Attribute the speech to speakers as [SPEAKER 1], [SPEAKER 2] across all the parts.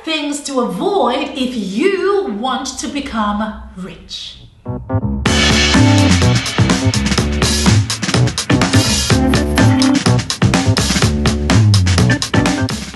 [SPEAKER 1] things to avoid if you want to become rich.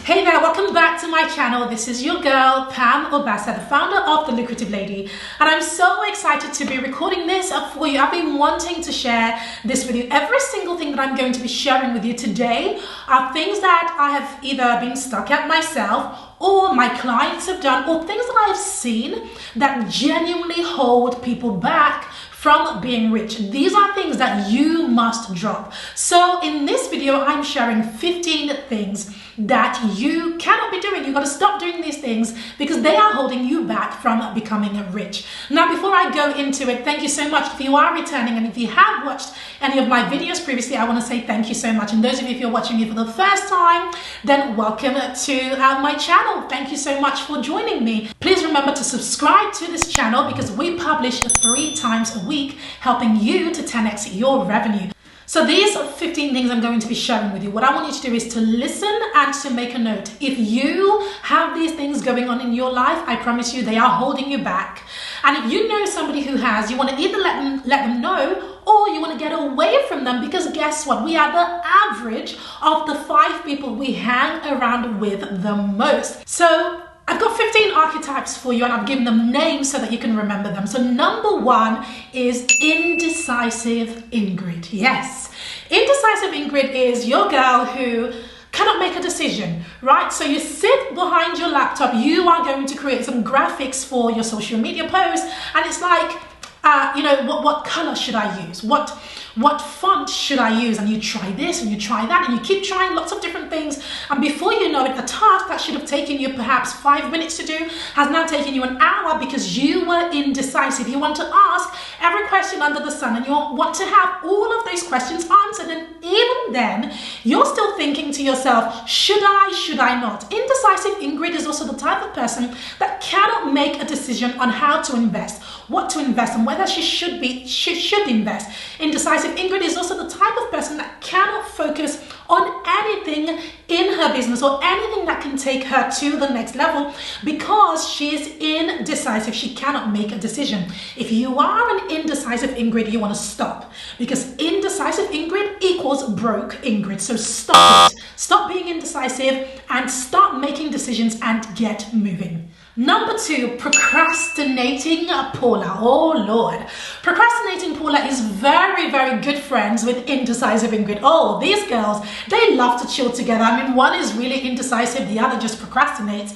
[SPEAKER 1] Hey there, welcome back to my channel. This is your girl, Pam Obasa, the founder of The Lucrative Lady. And I'm so excited to be recording this up for you. I've been wanting to share this with you. Every single thing that I'm going to be sharing with you today are things that I have either been stuck at myself or my clients have done, or things that I have seen that genuinely hold people back from being rich. These are things that you must drop. So in this video, I'm sharing 15 things that you cannot be doing. You've got to stop doing these things because they are holding you back from becoming rich. Now, before I go into it, thank you so much. If you are returning and if you have watched any of my videos previously, I want to say thank you so much. And those of you, if you're watching me for the first time, then welcome to my channel. Thank you so much for joining me. Please remember to subscribe to this channel because we publish 3 times a week, helping you to 10x your revenue. So these are 15 things I'm going to be sharing with you. What I want you to do is to listen and to make a note. If you have these things going on in your life, I promise you they are holding you back. And if you know somebody who has, you want to either let them know, or you want to get away from them, because guess what? We are the average of the 5 people we hang around with the most. So I've got 15 archetypes for you and I've given them names so that you can remember them. So number 1 is indecisive Ingrid. Yes, indecisive Ingrid is your girl who cannot make a decision, right? So you sit behind your laptop, you are going to create some graphics for your social media post, and it's like, what color should I use? What font should I use? And you try this and you try that and you keep trying lots of different things. And before you know it, a task that should have taken you perhaps 5 minutes to do has now taken you an hour because you were indecisive. You want to ask every question under the sun and you want to have all of those questions answered. And even then, you're still thinking to yourself, should I not? Indecisive Ingrid is also the type of person that cannot make a decision on how to invest, what to invest, and whether she should invest. Indecisive Ingrid is also the type of person that cannot focus on anything in her business or anything that can take her to the next level because she is indecisive. She cannot make a decision. If you are an indecisive Ingrid, you want to stop, because indecisive Ingrid equals broke Ingrid. So stop it. Stop being indecisive and start making decisions and get moving. Number 2, procrastinating Paula. Oh Lord. Procrastinating Paula is very, very good friends with indecisive Ingrid. Oh, these girls, they love to chill together. I mean, one is really indecisive, the other just procrastinates,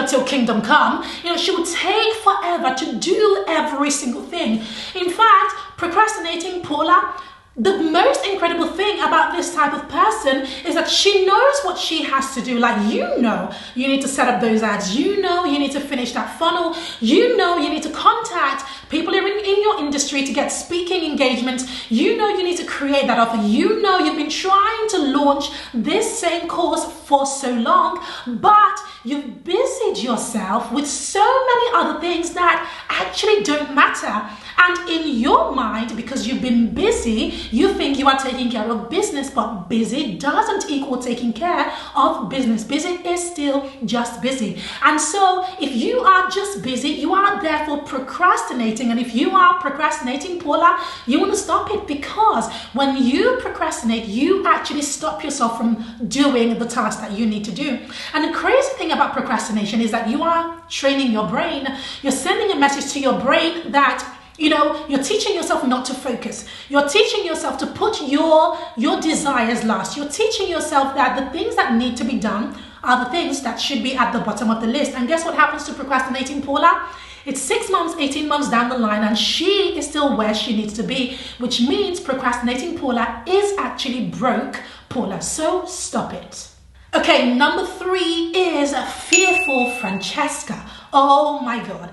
[SPEAKER 1] till kingdom come. She will take forever to do every single thing. In fact, procrastinating Paula, the most incredible thing about this type of person is that she knows what she has to do. Like, you need to set up those ads. You need to finish that funnel. You need to contact people in your industry to get speaking engagements. You need to create that offer. You've been trying to launch this same course for so long, but you've busied yourself with so many other things that actually don't matter. And in your mind, because you've been busy, you think you are taking care of business, but busy doesn't equal taking care of business. Busy is still just busy. And so if you are just busy, you are therefore procrastinating. And if you are procrastinating, Paula, you want to stop it, because when you procrastinate, you actually stop yourself from doing the task that you need to do. And the crazy thing about procrastination is that you are training your brain. You're sending a message to your brain that you're teaching yourself not to focus. You're teaching yourself to put your desires last. You're teaching yourself that the things that need to be done are the things that should be at the bottom of the list. And guess what happens to procrastinating Paula? It's 6 months, 18 months down the line, and she is still where she needs to be, which means procrastinating Paula is actually broke Paula. So stop it. Okay, number 3 is fearful Francesca. Oh my God.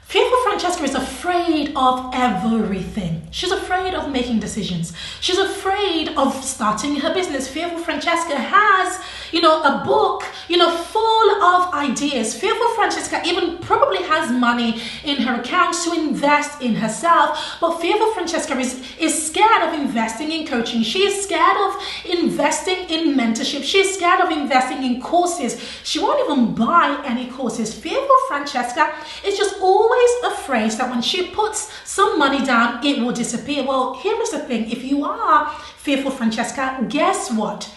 [SPEAKER 1] Fearful Francesca is afraid of everything. She's afraid of making decisions. She's afraid of starting her business. Fearful Francesca has, a book, full of ideas. Fearful Francesca even probably has money in her accounts to invest in herself, but Fearful Francesca is scared of investing in coaching. She is scared of investing in mentorship. She is scared of investing in courses. She won't even buy any courses. Fearful Francesca is just always afraid that when she puts some money down, it will disappear. Well, here is the thing. If you are Fearful Francesca, guess what?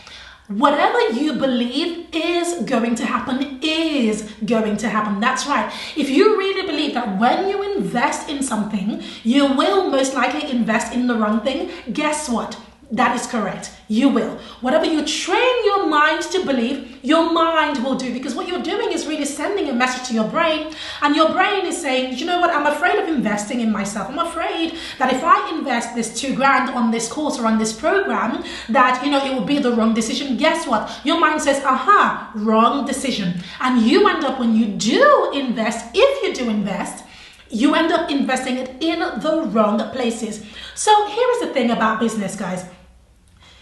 [SPEAKER 1] Whatever you believe is going to happen is going to happen. That's right. If you really believe that when you invest in something, you will most likely invest in the wrong thing, guess what? That is correct. You will. Whatever you train your mind to believe, your mind will do, because what you're doing is really sending a message to your brain, and your brain is saying, you know what, I'm afraid of investing in myself. I'm afraid that if I invest this $2,000 on this course or on this program, that, you know, it will be the wrong decision. Guess what? Your mind says, aha, wrong decision. And you end up, when you do invest, if you do invest, you end up investing it in the wrong places. So here is the thing about business, guys.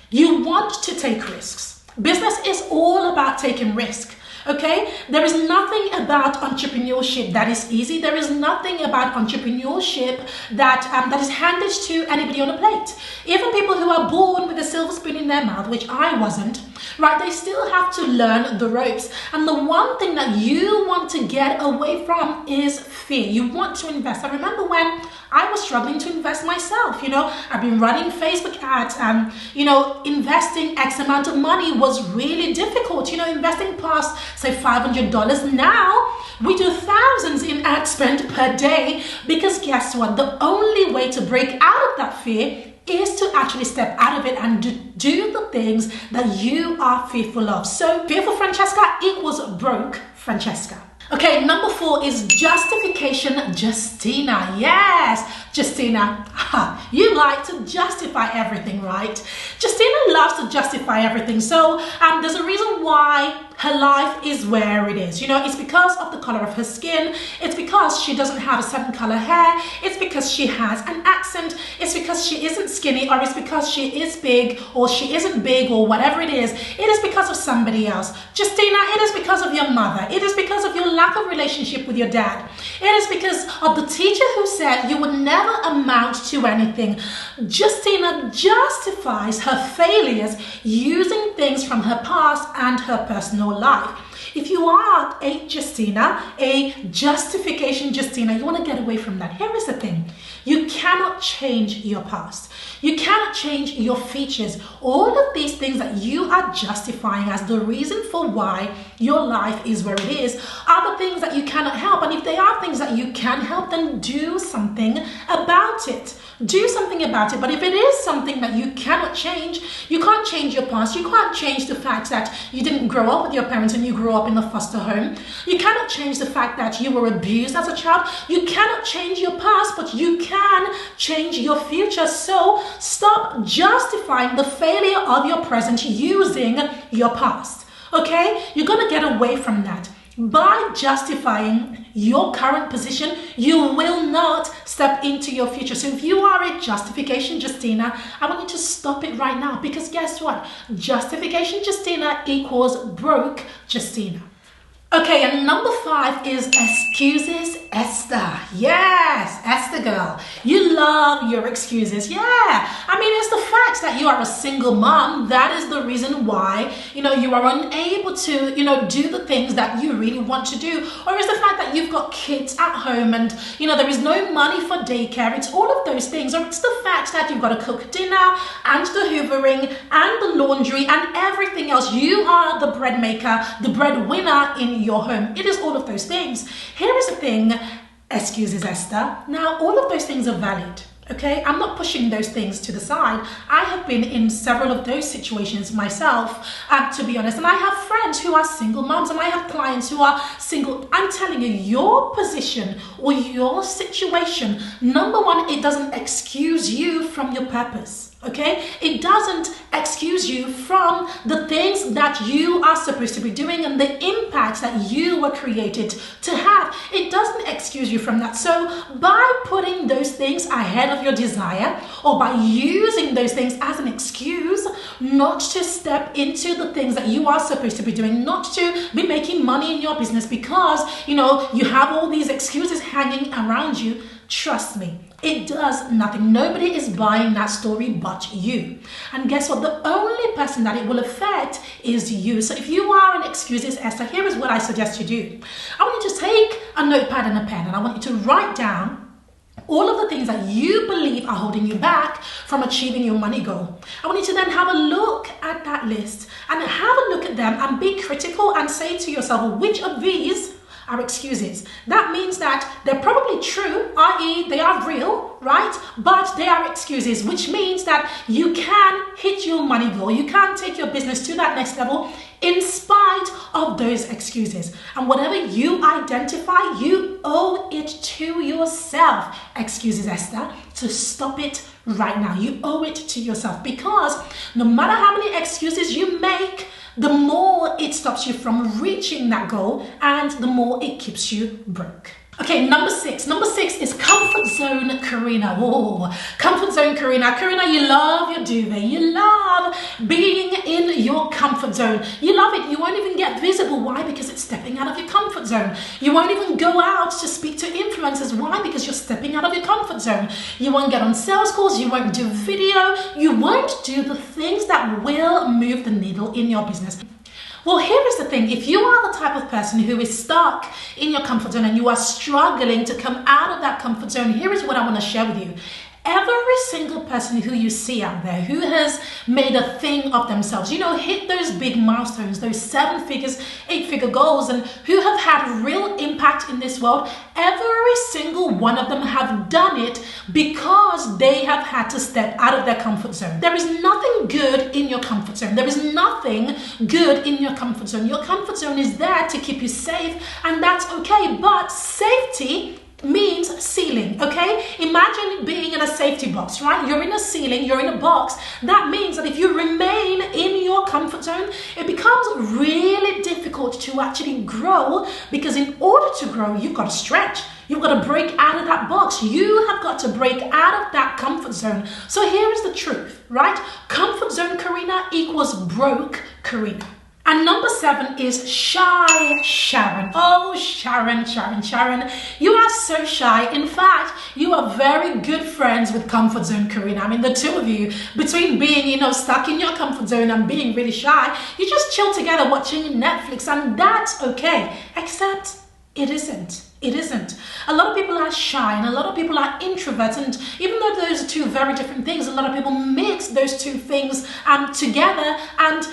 [SPEAKER 1] You want to take risks. Business is all about taking risk. Okay, there is nothing about entrepreneurship that is easy. There is nothing about entrepreneurship that is handed to anybody on a plate. Even people who are born with a silver spoon in their mouth, which I wasn't, right? They still have to learn the ropes. And the one thing that you want to get away from is fear. You want to invest. I remember when I was struggling to invest myself. You know, I've been running Facebook ads, and, you know, investing X amount of money was really difficult. You know, investing past, say, $500. Now we do thousands in ad spend per day, because guess what? The only way to break out of that fear is to actually step out of it and do the things that you are fearful of. So Fearful Francesca equals broke Francesca. Okay, number 4 is Justification Justina. Yes, Justina, you like to justify everything, right? Justina loves to justify everything. So there's a reason why her life is where it is. You know, it's because of the color of her skin. It's because she doesn't have a certain color hair. It's because she has an accent. It's because she isn't skinny, or it's because she is big, or she isn't big, or whatever it is. It is because of somebody else. Justina, it is because of your mother. It is because of your lack of relationship with your dad. It is because of the teacher who said you would never amount to anything. Justina justifies her failures using things from her past and her personal life. If you are a Justina, a Justification Justina, you want to get away from that. Here is the thing. You cannot change your past. You cannot change your features. All of these things that you are justifying as the reason for why your life is where it is are the things that you cannot help. And if they are things that you can help, then do something about it. Do something about it. But if it is something that you cannot change, you can't change your past. You can't change the fact that you didn't grow up with your parents and you grew up in the foster home. You cannot change the fact that you were abused as a child. You cannot change your past, but you can change your future. So stop justifying the failure of your present using your past. Okay? You're going to get away from that. By justifying your current position, you will not step into your future. So if you are a Justification Justina, I want you to stop it right now, because guess what? Justification Justina equals broke Justina. Okay, and number 5 is Excuses Esther. Yes, Esther girl, you love your excuses. Yeah, I mean, it's the fact that you are a single mom that is the reason why, you know, you are unable to, you know, do the things that you really want to do. Or it's the fact that you've got kids at home and, you know, there is no money for daycare. It's all of those things. Or it's the fact that you've got to cook dinner and the hoovering and the laundry and everything else. You are the bread maker, the breadwinner in your home. It is all of those things. Here is the thing, Excuses Esther. Now, all of those things are valid. Okay, I'm not pushing those things to the side. I have been in several of those situations myself, to be honest. And I have friends who are single moms, and I have clients who are single. I'm telling you, your position or your situation, number one, it doesn't excuse you from your purpose. Okay, it doesn't excuse you from the things that you are supposed to be doing and the impact that you were created to have. It doesn't excuse you from that. So by putting those things ahead of your desire, or by using those things as an excuse not to step into the things that you are supposed to be doing, not to be making money in your business because you have all these excuses hanging around you, trust me, it does nothing. Nobody is buying that story but you. And guess what? The only person that it will affect is you. So if you are an excuses Esther, here is what I suggest you do. I want you to take a notepad and a pen, and I want you to write down all of the things that you believe are holding you back from achieving your money goal. I want you to then have a look at that list and have a look at them and be critical and say to yourself, which of these are excuses? That means that they're probably true, i.e. they are real, right? But they are excuses, which means that you can hit your money goal. You can take your business to that next level in spite of those excuses. And whatever you identify, you owe it to yourself, excuses Esther, to stop it right now. You owe it to yourself, because no matter how many excuses you make, the more it stops you from reaching that goal and the more it keeps you broke. Okay, number six. Number 6 is comfort zone Corina. Whoa, comfort zone Corina. Corina, you love your duvet. You love being in your comfort zone. You love it. You won't even get visible. Why? Because it's stepping out of your comfort zone. You won't even go out to speak to influencers. Why? Because you're stepping out of your comfort zone. You won't get on sales calls. You won't do video. You won't do the things that will move the needle in your business. Well, here is the thing. If you are the type of person who is stuck in your comfort zone and you are struggling to come out of that comfort zone, here is what I want to share with you. Every single person who you see out there who has made a thing of themselves, hit those big milestones, those 7 figures, 8-figure goals, and who have had real impact in this world, every single one of them have done it because they have had to step out of their comfort zone. There is nothing good in your comfort zone. There is nothing good in your comfort zone. Your comfort zone is there to keep you safe, and that's okay, but safety means ceiling, okay? Imagine being in a safety box, right? You're in a ceiling, you're in a box. That means that if you remain in your comfort zone, it becomes really difficult to actually grow, because in order to grow, you've got to stretch. You've got to break out of that box. You have got to break out of that comfort zone. So here is the truth, right? Comfort zone Corina equals broke Corina. And number 7 is shy Sharon. Oh, Sharon. You are so shy. In fact, you are very good friends with comfort zone Corina. I mean, the two of you, between being, stuck in your comfort zone and being really shy, you just chill together watching Netflix, and that's okay. Except it isn't. It isn't. A lot of people are shy and a lot of people are introverts, and even though those are two very different things, a lot of people mix those two things together. And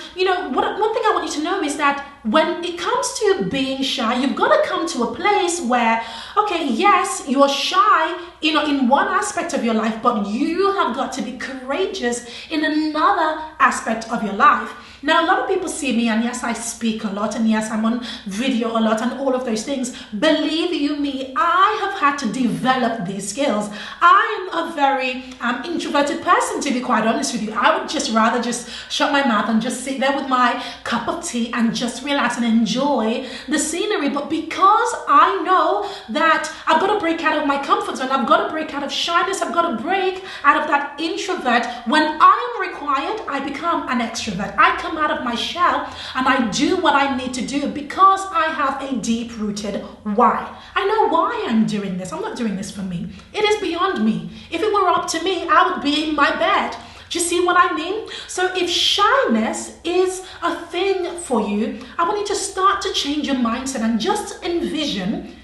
[SPEAKER 1] one thing I want you to know is that when it comes to being shy, you've got to come to a place where, okay, yes, you're shy, in one aspect of your life, but you have got to be courageous in another aspect of your life. Now, a lot of people see me, and yes, I speak a lot, and yes, I'm on video a lot, and all of those things. Believe you me, I have had to develop these skills. I am a very introverted person, to be quite honest with you. I would just rather just shut my mouth and just sit there with my cup of tea and just relax and enjoy the scenery. But because I know that I've got to break out of my comfort zone, I've got to break out of shyness, I've got to break out of that introvert. When I am required, I become an extrovert. I come out of my shell and I do what I need to do because I have a deep-rooted why. I know why I'm doing this. I'm not doing this for me. It is beyond me. If it were up to me, I would be in my bed. Do you see what I mean? So if shyness is a thing for you, I want you to start to change your mindset and just envision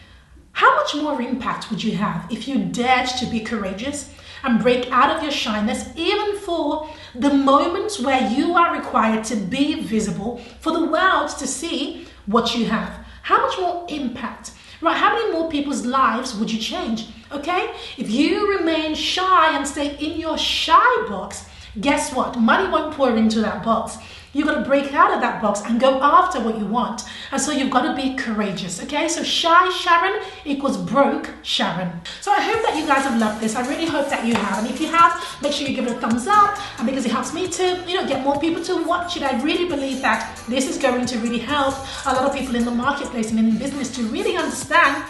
[SPEAKER 1] how much more impact would you have if you dared to be courageous and break out of your shyness, even for the moments where you are required to be visible for the world to see what you have. How much more impact, right? How many more people's lives would you change? Okay? If you remain shy and stay in your shy box, guess what? Money won't pour into that box. You got to break out of that box and go after what you want. And so you've got to be courageous, okay? So shy Sharon equals broke Sharon. So I hope that you guys have loved this. I really hope that you have. And if you have, make sure you give it a thumbs up, and because it helps me to, get more people to watch it. I really believe that this is going to really help a lot of people in the marketplace and in business to really understand,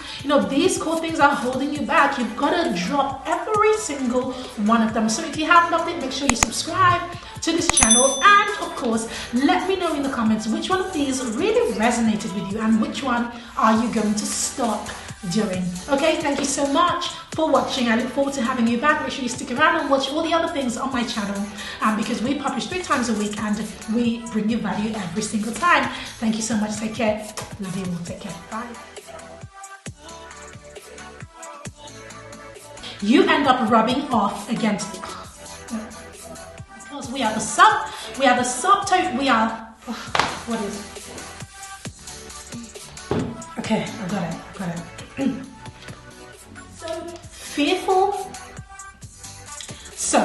[SPEAKER 1] these core things are holding you back. You've got to drop every single one of them. So if you have loved it, make sure you subscribe to this channel, and of course let me know in the comments which one of these really resonated with you and which one are you going to stop doing. Okay, thank you so much for watching. I look forward to having you back. Make sure you stick around and watch all the other things on my channel, because we publish 3 times a week and we bring you value every single time. Thank you so much. Take care. Love you all. Take care. Bye. You end up rubbing off against we are the subtotal, we are, what is it? Okay, I got it. So